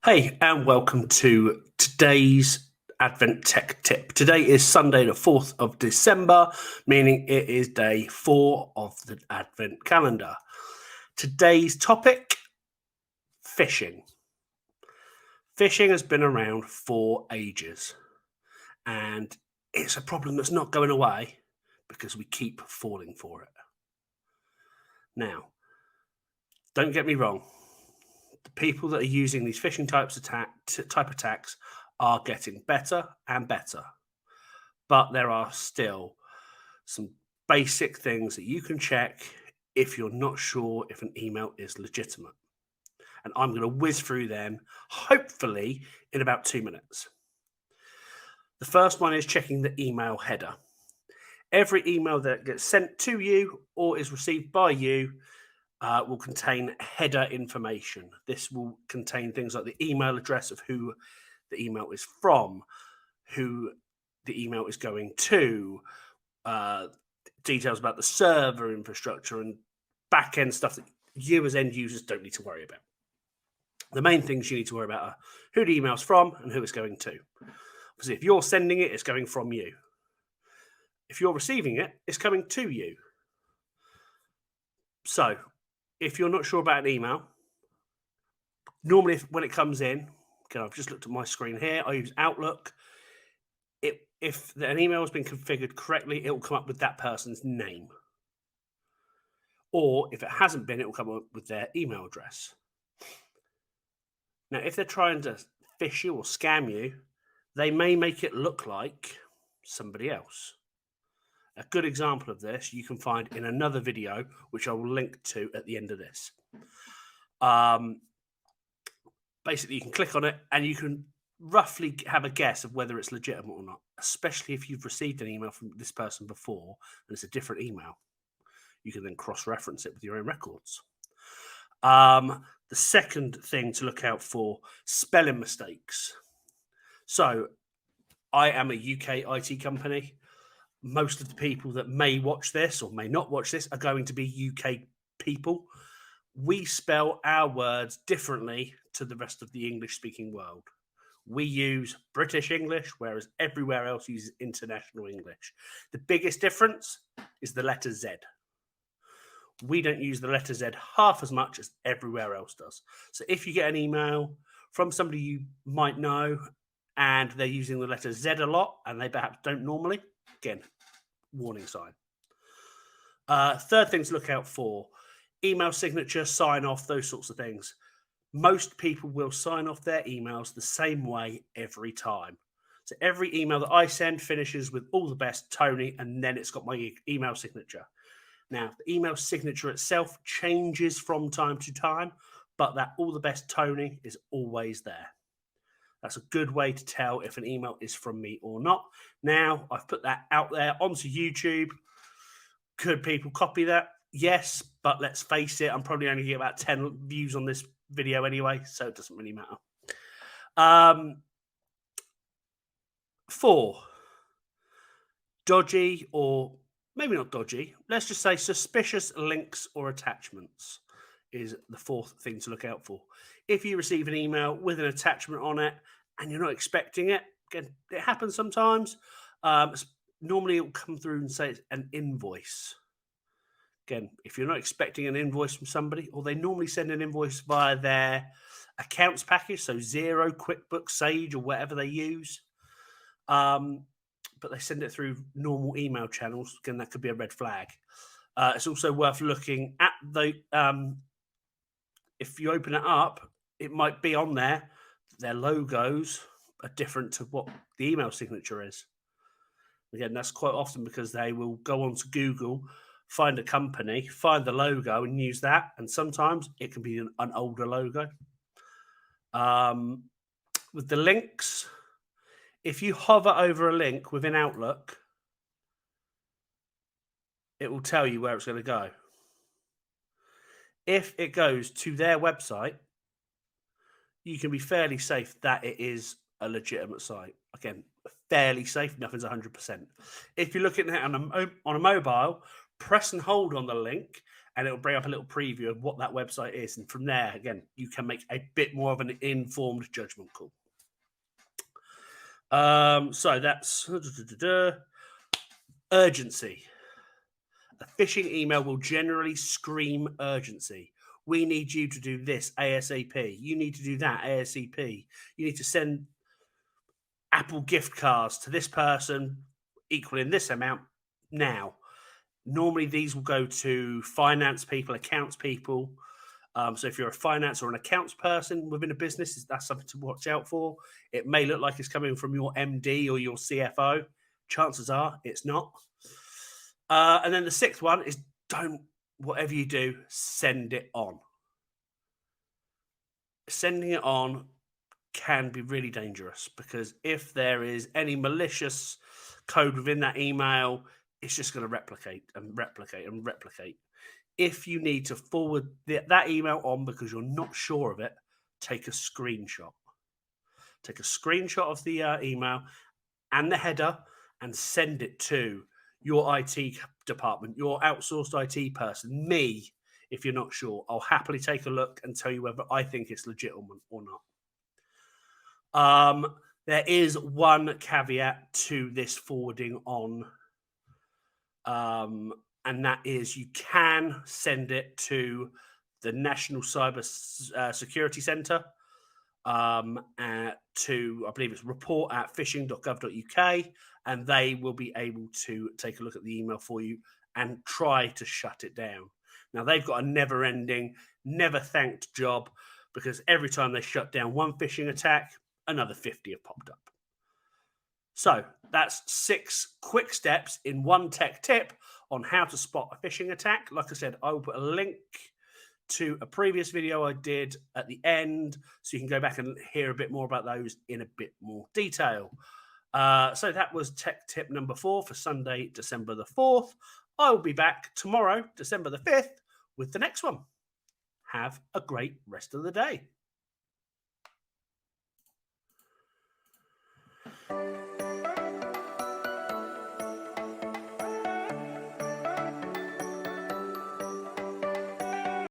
Hey, and welcome to today's Advent Tech Tip. Today is Sunday, the 4th of December, meaning it is day 4 of the Advent calendar. Today's topic, phishing. Phishing has been around for ages, and it's a problem that's not going away because we keep falling for it. Now, don't get me wrong. The people that are using these phishing type attacks are getting better and better, but there are still some basic things that you can check if you're not sure if an email is legitimate. And I'm going to whiz through them, hopefully in about 2 minutes. The first one is checking the email header. Every email that gets sent to you or is received by you will contain header information. This will contain things like the email address of who the email is from, who the email is going to, details about the server infrastructure and back-end stuff that you as end users don't need to worry about. The main things you need to worry about are who the email's from and who it's going to. Because if you're sending it, it's going from you. If you're receiving it, it's coming to you. So if you're not sure about an email, normally when it comes in, okay, I've just looked at my screen here, I use Outlook. If an email has been configured correctly, it will come up with that person's name. Or if it hasn't been, it will come up with their email address. Now, if they're trying to phish you or scam you, they may make it look like somebody else. A good example of this you can find in another video, which I will link to at the end of this. Basically, you can click on it and you can roughly have a guess of whether it's legitimate or not, especially if you've received an email from this person before and it's a different email. You can then cross-reference it with your own records. The second thing to look out for, spelling mistakes. So I am a UK IT company. Most of the people that may watch this or may not watch this are going to be UK people. We spell our words differently to the rest of the English-speaking world. We use British English, whereas everywhere else uses international English. The biggest difference is the letter Z. We don't use the letter Z half as much as everywhere else does. So if you get an email from somebody you might know and they're using the letter Z a lot and they perhaps don't normally, again, warning sign. Third thing to look out for, email signature, sign off, those sorts of things. Most people will sign off their emails the same way every time. So every email that I send finishes with all the best, Tony, and then it's got my email signature. Now, the email signature itself changes from time to time, but that all the best, Tony, is always there. That's a good way to tell if an email is from me or not. Now, I've put that out there onto YouTube. Could people copy that? Yes, but let's face it, I'm probably only getting about 10 views on this video anyway, so it doesn't really matter. 4, dodgy, or maybe not dodgy, let's just say suspicious links or attachments is the fourth thing to look out for. If you receive an email with an attachment on it and you're not expecting it, again, it happens sometimes. Normally it will come through and say it's an invoice. Again, if you're not expecting an invoice from somebody, or they normally send an invoice via their accounts package, so Xero, QuickBooks, Sage, or whatever they use, but they send it through normal email channels, again, that could be a red flag. It's also worth looking at the, if you open it up, it might be on there, their logos are different to what the email signature is. Again, that's quite often because they will go onto Google, find a company, find the logo and use that. And sometimes it can be an older logo. With the links, if you hover over a link within Outlook, it will tell you where it's going to go. If it goes to their website, you can be fairly safe that it is a legitimate site. Again, fairly safe, nothing's 100%. If you're looking at it on a mobile, press and hold on the link and it'll bring up a little preview of what that website is. And from there, again, you can make a bit more of an informed judgment call. So that's urgency. A phishing email will generally scream urgency. We need you to do this ASAP. You need to do that ASAP. You need to send Apple gift cards to this person equaling this amount now. Normally, these will go to finance people, accounts people. So if you're a finance or an accounts person within a business, that's something to watch out for. It may look like it's coming from your MD or your CFO. Chances are it's not. And then the sixth one is whatever you do, send it on. Sending it on can be really dangerous, because if there is any malicious code within that email, it's just going to replicate and replicate and replicate. If you need to forward that email on because you're not sure of it, take a screenshot. Take a screenshot of the email and the header and send it to your IT department, your outsourced IT person, me. If you're not sure, I'll happily take a look and tell you whether I think it's legitimate or not. There is one caveat to this forwarding on, and that is you can send it to the National Cyber Security Centre to, I believe it's report@phishing.gov.uk, and they will be able to take a look at the email for you and try to shut it down. Now, they've got a never-ending, never-thanked job, because every time they shut down one phishing attack, another 50 have popped up. So that's 6 quick steps in one tech tip on how to spot a phishing attack. Like I said, I will put a link to a previous video I did at the end, so you can go back and hear a bit more about those in a bit more detail. So that was tech tip number 4 for Sunday, December the 4th. I will be back tomorrow, December the 5th, with the next one. Have a great rest of the day.